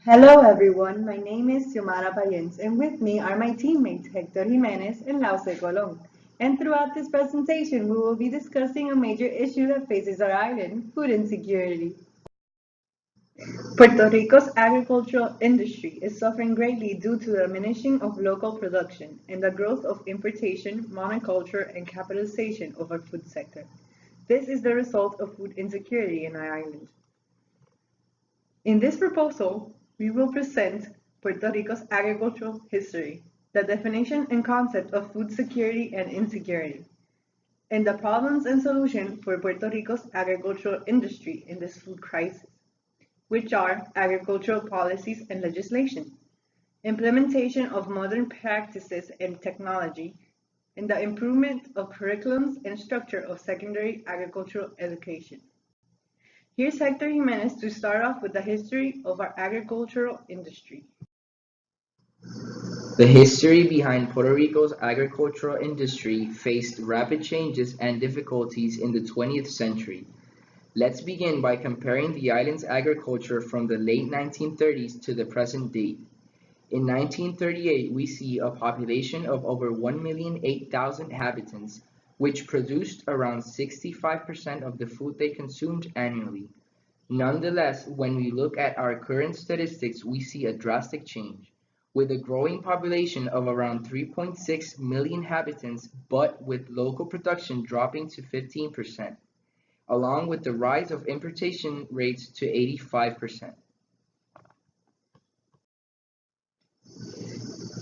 Hello everyone, my name is Xiomara Payens and with me are my teammates Hector Jimenez and Lauce Colon. And throughout this presentation, we will be discussing a major issue that faces our island, food insecurity. Puerto Rico's agricultural industry is suffering greatly due to the diminishing of local production and the growth of importation, monoculture, and capitalization of our food sector. This is the result of food insecurity in our island. In this proposal, we will present Puerto Rico's agricultural history, the definition and concept of food security and insecurity, and the problems and solutions for Puerto Rico's agricultural industry in this food crisis, which are agricultural policies and legislation, implementation of modern practices and technology, and the improvement of curriculums and structure of secondary agricultural education. Here's Hector Jimenez to start off with the history of our agricultural industry. The history behind Puerto Rico's agricultural industry faced rapid changes and difficulties in the 20th century. Let's begin by comparing the island's agriculture from the late 1930s to the present date. In 1938, we see a population of over 1,008,000 inhabitants, which produced around 65% of the food they consumed annually. Nonetheless, when we look at our current statistics, we see a drastic change, with a growing population of around 3.6 million inhabitants, but with local production dropping to 15%, along with the rise of importation rates to 85%.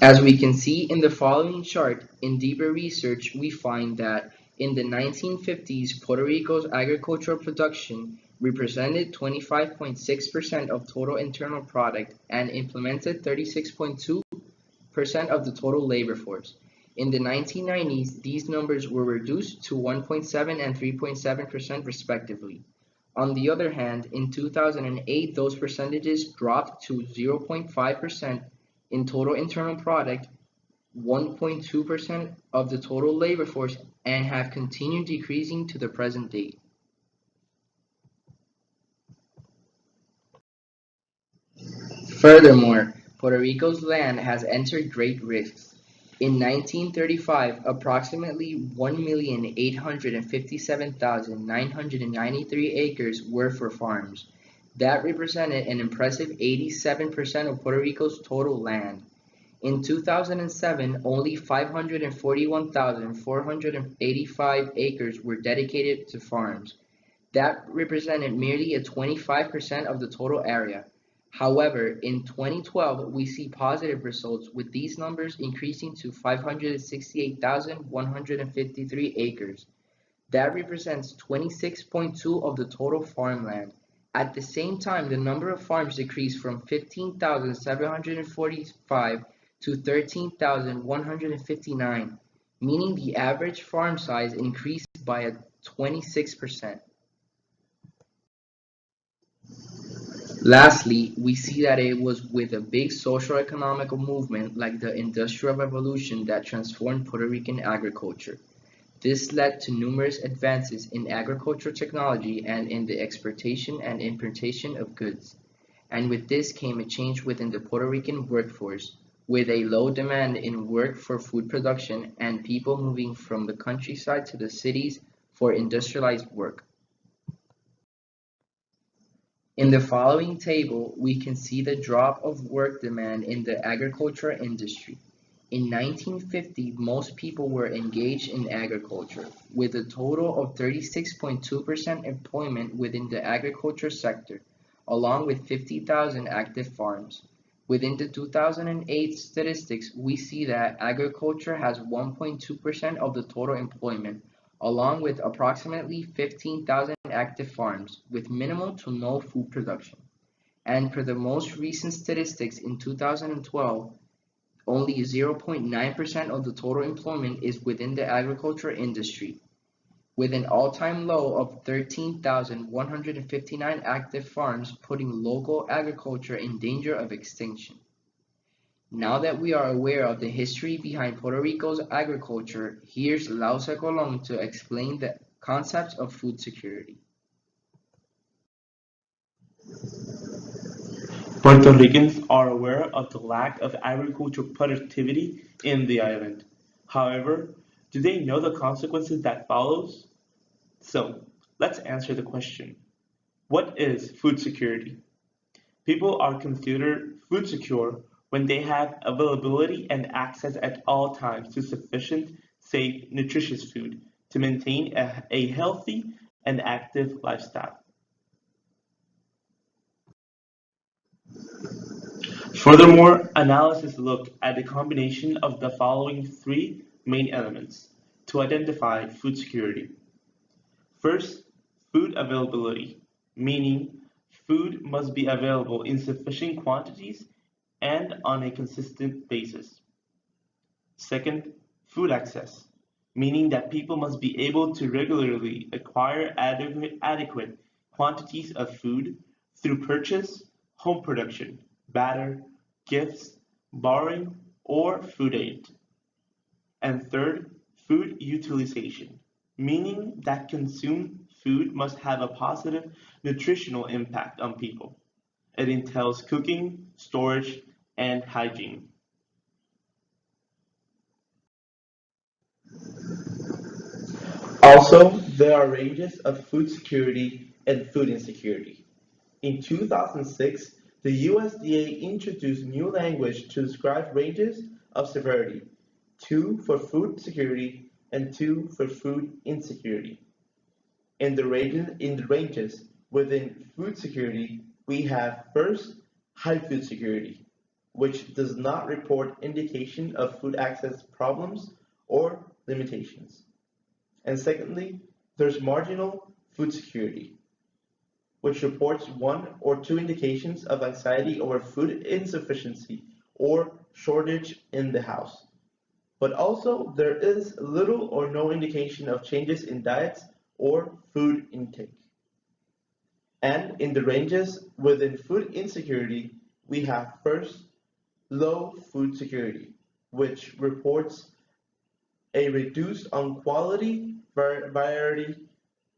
As we can see in the following chart, in deeper research, we find that in the 1950s, Puerto Rico's agricultural production represented 25.6% of total internal product and implemented 36.2% of the total labor force. In the 1990s, these numbers were reduced to 1.7 and 3.7% respectively. On the other hand, in 2008, those percentages dropped to 0.5% in total internal product, 1.2% of the total labor force, and have continued decreasing to the present date. Furthermore, Puerto Rico's land has entered great risks. In 1935, approximately 1,857,993 acres were for farms. That represented an impressive 87% of Puerto Rico's total land. In 2007, only 541,485 acres were dedicated to farms. That represented merely a 25% of the total area. However, in 2012, we see positive results with these numbers increasing to 568,153 acres. That represents 26.2% of the total farmland. At the same time, the number of farms decreased from 15,745 to 13,159, meaning the average farm size increased by a 26%. Lastly, we see that it was with a big socio-economic movement like the Industrial Revolution that transformed Puerto Rican agriculture. This led to numerous advances in agricultural technology and in the exportation and importation of goods. And with this came a change within the Puerto Rican workforce, with a low demand in work for food production and people moving from the countryside to the cities for industrialized work. In the following table, we can see the drop of work demand in the agricultural industry. In 1950, most people were engaged in agriculture, with a total of 36.2% employment within the agriculture sector, along with 50,000 active farms. Within the 2008 statistics, we see that agriculture has 1.2% of the total employment, along with approximately 15,000 active farms, with minimal to no food production. And per the most recent statistics in 2012, only 0.9% of the total employment is within the agriculture industry, with an all-time low of 13,159 active farms, putting local agriculture in danger of extinction. Now that we are aware of the history behind Puerto Rico's agriculture, here's Lauce Colon to explain the concept of food security. Puerto Ricans are aware of the lack of agricultural productivity in the island. However, do they know the consequences that follows? So, let's answer the question. What is food security? People are considered food secure when they have availability and access at all times to sufficient, safe, nutritious food to maintain a healthy and active lifestyle. Furthermore, analysis looked at the combination of the following three main elements to identify food security. First, food availability, meaning food must be available in sufficient quantities and on a consistent basis. Second, food access, meaning that people must be able to regularly acquire adequate quantities of food through purchase, home production, barter, gifts, borrowing, or food aid. And third, food utilization, meaning that consumed food must have a positive nutritional impact on people. It entails cooking, storage, and hygiene. Also, there are ranges of food security and food insecurity. In 2006, the USDA introduced new language to describe ranges of severity, two for food security and two for food insecurity. In the ranges within food security, we have first high food security, which does not report indication of food access problems or limitations. And secondly, there's marginal food security, which reports one or two indications of anxiety over food insufficiency or shortage in the house. But also, there is little or no indication of changes in diets or food intake. And in the ranges within food insecurity, we have first low food security, which reports a reduced on quality, variety,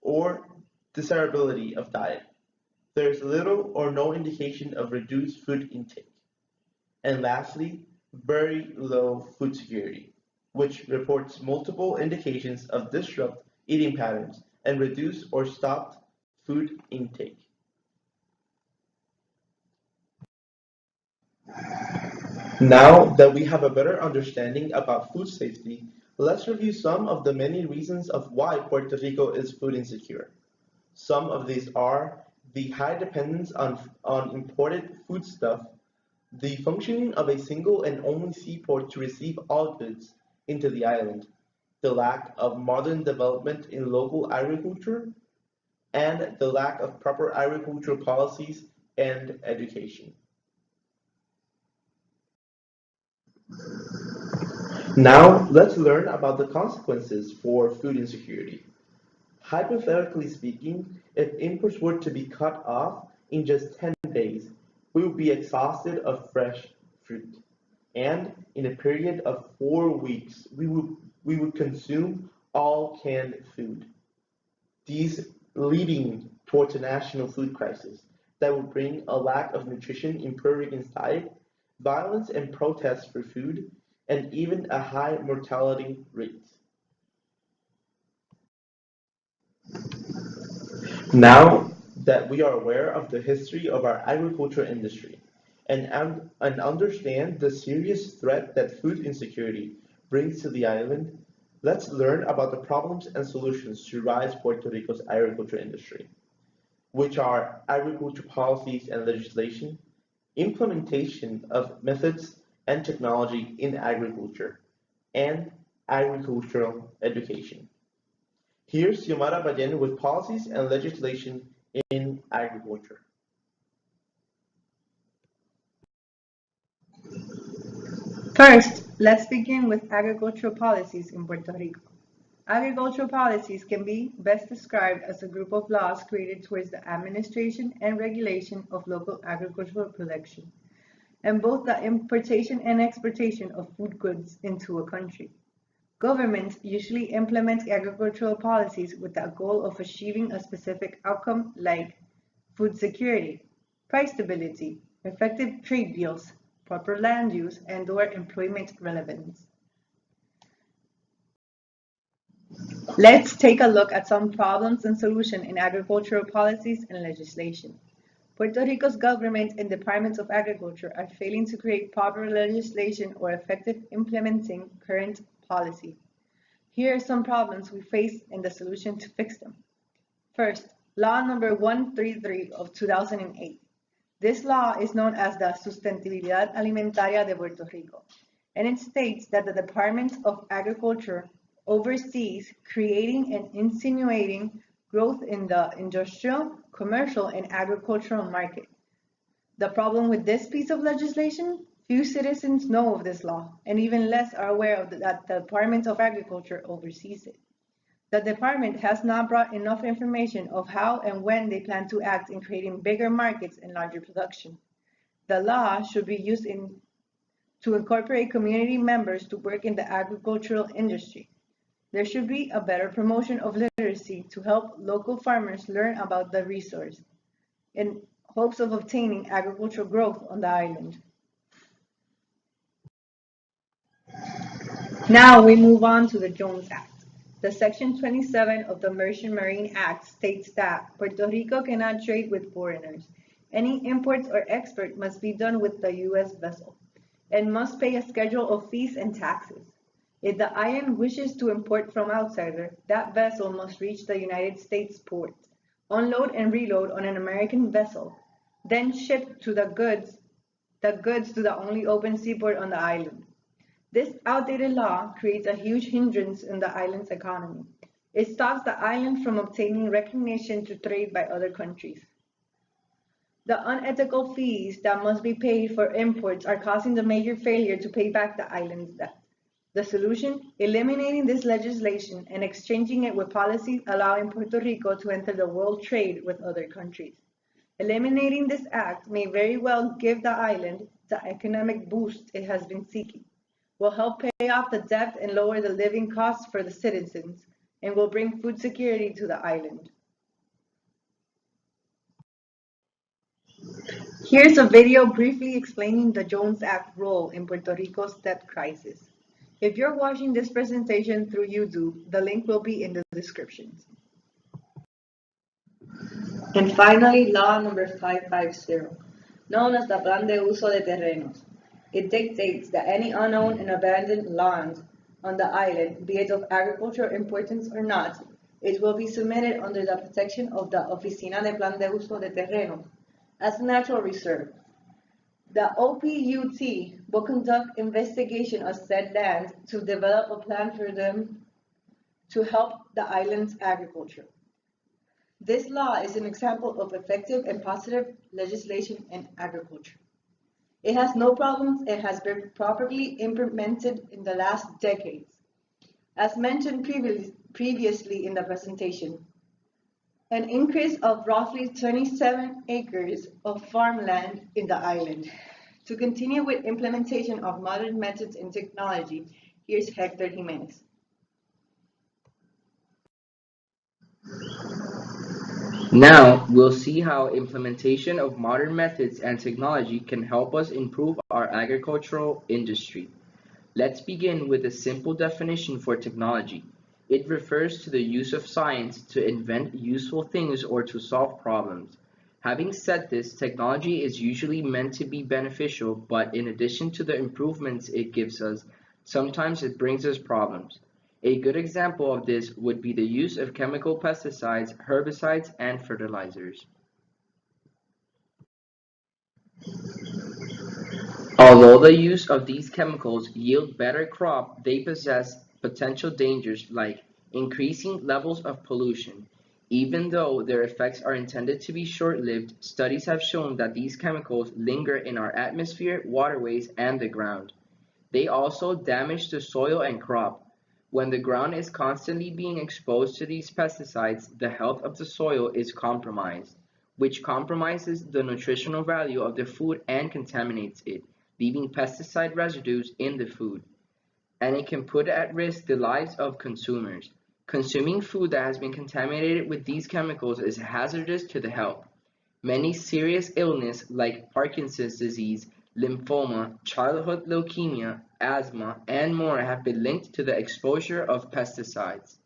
or desirability of diet. There is little or no indication of reduced food intake. And lastly, very low food security, which reports multiple indications of disrupt eating patterns and reduced or stopped food intake. Now that we have a better understanding about food safety, let's review some of the many reasons of why Puerto Rico is food insecure. Some of these are the high dependence on imported foodstuff, the functioning of a single and only seaport to receive all goods into the island, the lack of modern development in local agriculture, and the lack of proper agricultural policies and education. Now, let's learn about the consequences for food insecurity. Hypothetically speaking, if imports were to be cut off in just 10 days, we would be exhausted of fresh fruit. And in a period of 4 weeks, we would consume all canned food. These leading towards a national food crisis that would bring a lack of nutrition in Puerto Rican's diet, violence and protests for food, and even a high mortality rate. Now that we are aware of the history of our agriculture industry and understand the serious threat that food insecurity brings to the island, let's learn about the problems and solutions to rise Puerto Rico's agriculture industry, which are agriculture policies and legislation, implementation of methods and technology in agriculture, and agricultural education. Here's Xiomara Ballén with policies and legislation in agriculture. First, let's begin with agricultural policies in Puerto Rico. Agricultural policies can be best described as a group of laws created towards the administration and regulation of local agricultural production, and both the importation and exportation of food goods into a country. Governments usually implement agricultural policies with the goal of achieving a specific outcome like food security, price stability, effective trade deals, proper land use, and/or employment relevance. Let's take a look at some problems and solutions in agricultural policies and legislation. Puerto Rico's government and departments of agriculture are failing to create proper legislation or effective implementing current policy. Here are some problems we face and the solution to fix them. First, Law number 133 of 2008. This law is known as the Sustentabilidad Alimentaria de Puerto Rico, and it states that the Department of Agriculture oversees creating and insinuating growth in the industrial, commercial, and agricultural market. The problem with this piece of legislation? Few citizens know of this law, and even less are aware of that the Department of Agriculture oversees it. The department has not brought enough information of how and when they plan to act in creating bigger markets and larger production. The law should be used to incorporate community members to work in the agricultural industry. There should be a better promotion of literacy to help local farmers learn about the resource in hopes of obtaining agricultural growth on the island. Now we move on to the Jones Act. The Section 27 of the Merchant Marine Act states that Puerto Rico cannot trade with foreigners. Any imports or export must be done with the U.S. vessel and must pay a schedule of fees and taxes. If the island wishes to import from outsider, that vessel must reach the United States port, unload and reload on an American vessel, then ship the goods to the only open seaport on the island. This outdated law creates a huge hindrance in the island's economy. It stops the island from obtaining recognition to trade by other countries. The unethical fees that must be paid for imports are causing the major failure to pay back the island's debt. The solution? Eliminating this legislation and exchanging it with policies allowing Puerto Rico to enter the world trade with other countries. Eliminating this act may very well give the island the economic boost it has been seeking, will help pay off the debt and lower the living costs for the citizens, and will bring food security to the island. Here's a video briefly explaining the Jones Act role in Puerto Rico's debt crisis. If you're watching this presentation through YouTube, the link will be in the description. And finally, Law number 550, known as the Plan de Uso de Terrenos. It dictates that any unowned and abandoned land on the island, be it of agricultural importance or not, it will be submitted under the protection of the Oficina de Plan de Uso de Terrenos as a natural reserve. The OPUT will conduct investigation of said land to develop a plan for them to help the island's agriculture. This law is an example of effective and positive legislation in agriculture. It has no problems and has been properly implemented in the last decades. As mentioned previously in the presentation, an increase of roughly 27 acres of farmland in the island. To continue with implementation of modern methods and technology, here's Hector Jimenez. Now, we'll see how implementation of modern methods and technology can help us improve our agricultural industry. Let's begin with a simple definition for technology. It refers to the use of science to invent useful things or to solve problems. Having said this, technology is usually meant to be beneficial, but in addition to the improvements it gives us, sometimes it brings us problems. A good example of this would be the use of chemical pesticides, herbicides, and fertilizers. Although the use of these chemicals yield better crop, they possess potential dangers like increasing levels of pollution. Even though their effects are intended to be short-lived, studies have shown that these chemicals linger in our atmosphere, waterways, and the ground. They also damage the soil and crop. When the ground is constantly being exposed to these pesticides, the health of the soil is compromised, which compromises the nutritional value of the food and contaminates it, leaving pesticide residues in the food. And it can put at risk the lives of consumers. Consuming food that has been contaminated with these chemicals is hazardous to the health. Many serious illnesses like Parkinson's disease, lymphoma, childhood leukemia, asthma, and more have been linked to the exposure of pesticides.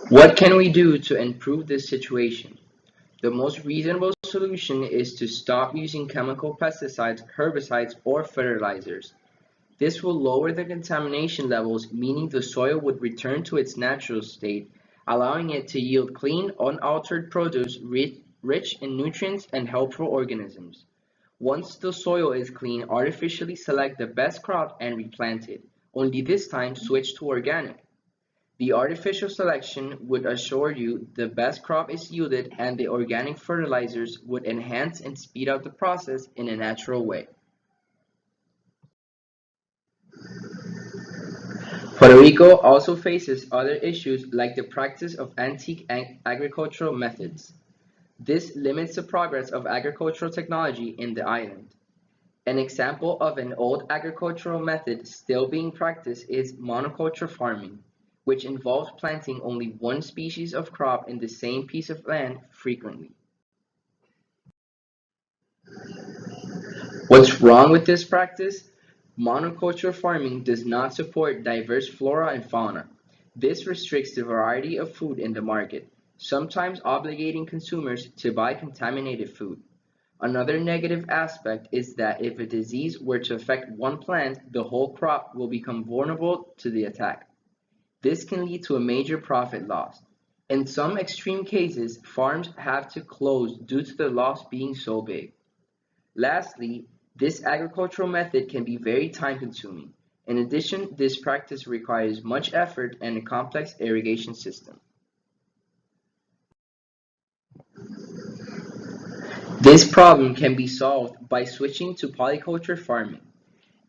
What can we do to improve this situation? The most reasonable solution is to stop using chemical pesticides, herbicides, or fertilizers. This will lower the contamination levels, meaning the soil would return to its natural state, allowing it to yield clean, unaltered produce rich in nutrients and helpful organisms. Once the soil is clean, artificially select the best crop and replant it. Only this time switch to organic. The artificial selection would assure you the best crop is yielded, and the organic fertilizers would enhance and speed up the process in a natural way. Puerto Rico also faces other issues like the practice of antique agricultural methods. This limits the progress of agricultural technology in the island. An example of an old agricultural method still being practiced is monoculture farming, which involves planting only one species of crop in the same piece of land frequently. What's wrong with this practice? Monoculture farming does not support diverse flora and fauna. This restricts the variety of food in the market, sometimes obligating consumers to buy contaminated food. Another negative aspect is that if a disease were to affect one plant, the whole crop will become vulnerable to the attack. This can lead to a major profit loss. In some extreme cases, farms have to close due to the loss being so big. Lastly, this agricultural method can be very time-consuming. In addition, this practice requires much effort and a complex irrigation system. This problem can be solved by switching to polyculture farming.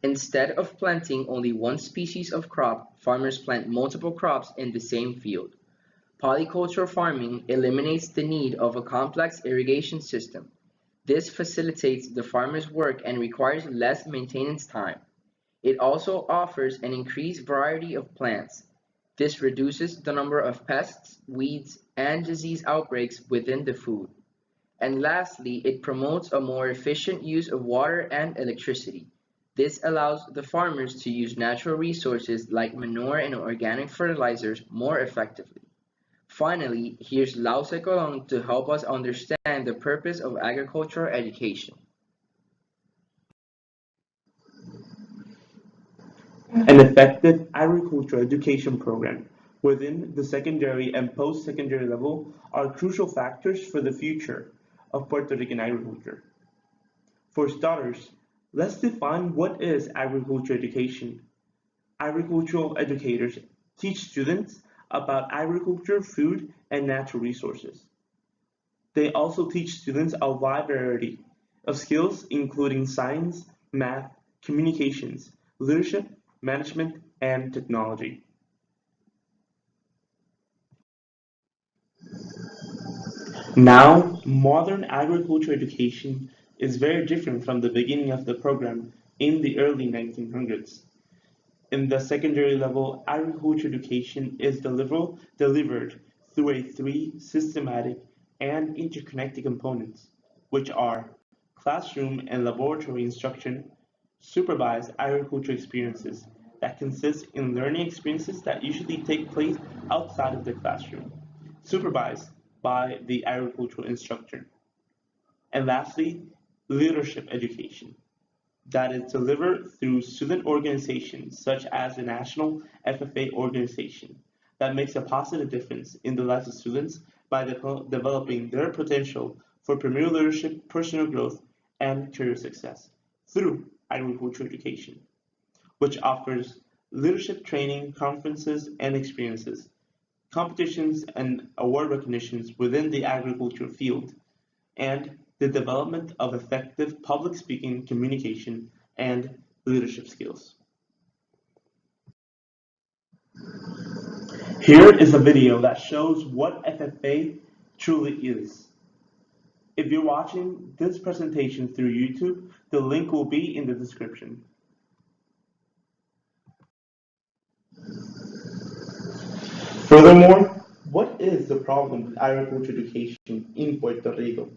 Instead of planting only one species of crop, farmers plant multiple crops in the same field. Polyculture farming eliminates the need of a complex irrigation system. This facilitates the farmer's work and requires less maintenance time. It also offers an increased variety of plants. This reduces the number of pests, weeds, and disease outbreaks within the food. And lastly, it promotes a more efficient use of water and electricity. This allows the farmers to use natural resources like manure and organic fertilizers more effectively. Finally, here's Lausa Colon to help us understand the purpose of agricultural education. An effective agricultural education program within the secondary and post-secondary level are crucial factors for the future of Puerto Rican agriculture. For starters, let's define what is agriculture education. Agricultural educators teach students about agriculture, food, and natural resources. They also teach students a wide variety of skills including science, math, communications, leadership, management, and technology. Now, modern agriculture education is very different from the beginning of the program in the early 1900s. In the secondary level, agriculture education is delivered through a three systematic and interconnected components, which are classroom and laboratory instruction, supervised agriculture experiences that consist in learning experiences that usually take place outside of the classroom, supervised by the agricultural instructor. And lastly, leadership education that is delivered through student organizations such as the National FFA organization that makes a positive difference in the lives of students by developing their potential for premier leadership, personal growth, and career success through agriculture education, which offers leadership training, conferences, and experiences, competitions and award recognitions within the agriculture field, and the development of effective public speaking, communication, and leadership skills. Here is a video that shows what FFA truly is. If you're watching this presentation through YouTube, the link will be in the description. Furthermore, what is is the problem with agriculture education in Puerto Rico?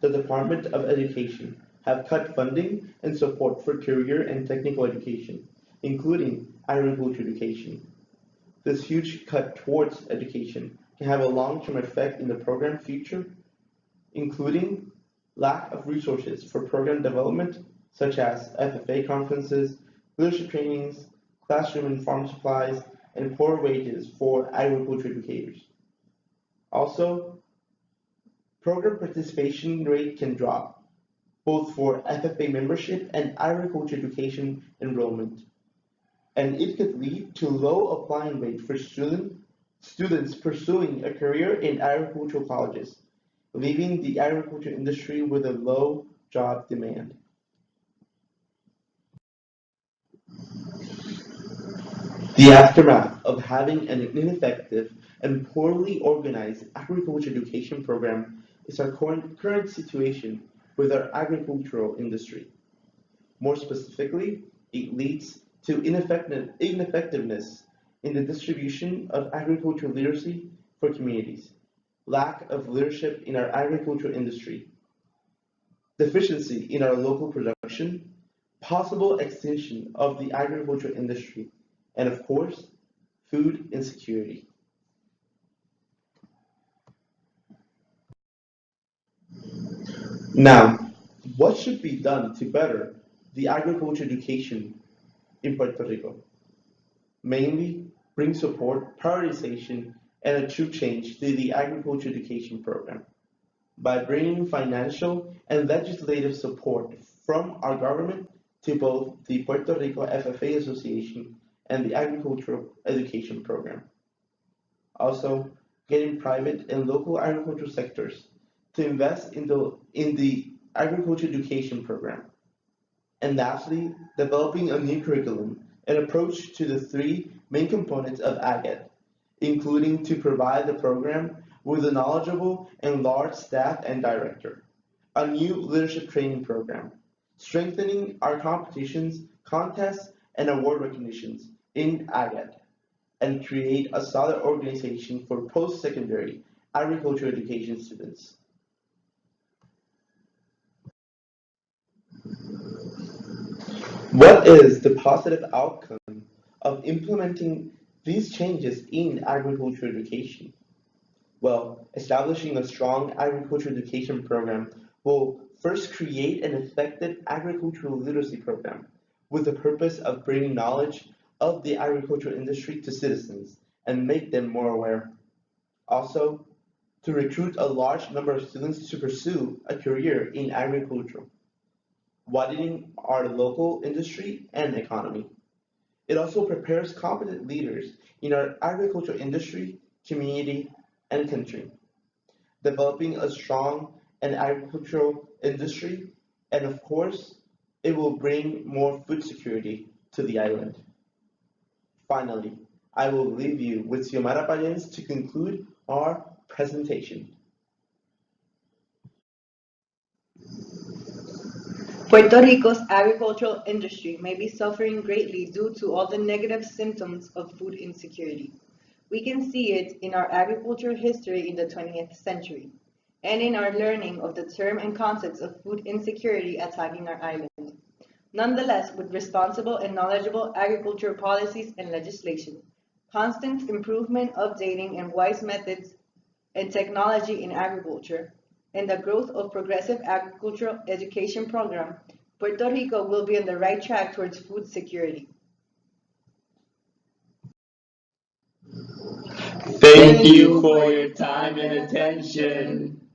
The Department of Education have cut funding and support for career and technical education, including agriculture education. This huge cut towards education can have a long-term effect in the program future, including lack of resources for program development, such as FFA conferences, leadership trainings, classroom and farm supplies, and poor wages for agriculture educators. Also, program participation rate can drop, both for FFA membership and agriculture education enrollment, and it could lead to low applying rate for students pursuing a career in agricultural colleges, leaving the agriculture industry with a low job demand. The aftermath of having an ineffective and poorly organized agriculture education program is our current situation with our agricultural industry. More specifically, it leads to ineffectiveness in the distribution of agricultural literacy for communities, lack of leadership in our agricultural industry, deficiency in our local production, possible extinction of the agricultural industry, and of course, food insecurity. Now, what should be done to better the agriculture education in Puerto Rico? Mainly, bring support, prioritization, and a true change to the agriculture education program by bringing financial and legislative support from our government to both the Puerto Rico FFA Association and the Agricultural Education Program. Also, getting private and local agricultural sectors to invest in the agriculture education program. And lastly, developing a new curriculum and approach to the three main components of AGED, including to provide the program with a knowledgeable and large staff and director, a new leadership training program, strengthening our competitions, contests, and award recognitions in AGED, and create a solid organization for post-secondary agriculture education students. What is the positive outcome of implementing these changes in agriculture education? Well, establishing a strong agriculture education program will first create an effective agricultural literacy program with the purpose of bringing knowledge of the agricultural industry to citizens and make them more aware. Also, to recruit a large number of students to pursue a career in agriculture, widening our local industry and economy. It also prepares competent leaders in our agricultural industry, community, and country, developing a strong and agricultural industry, and of course, it will bring more food security to the island. Finally, I will leave you with Xiomara Payens to conclude our presentation. Puerto Rico's agricultural industry may be suffering greatly due to all the negative symptoms of food insecurity. We can see it in our agricultural history in the 20th century, and in our learning of the term and concepts of food insecurity attacking our island. Nonetheless, with responsible and knowledgeable agricultural policies and legislation, constant improvement, updating, and wise methods and technology in agriculture, and the growth of progressive agricultural education program, Puerto Rico will be on the right track towards food security. Thank you for your time and attention.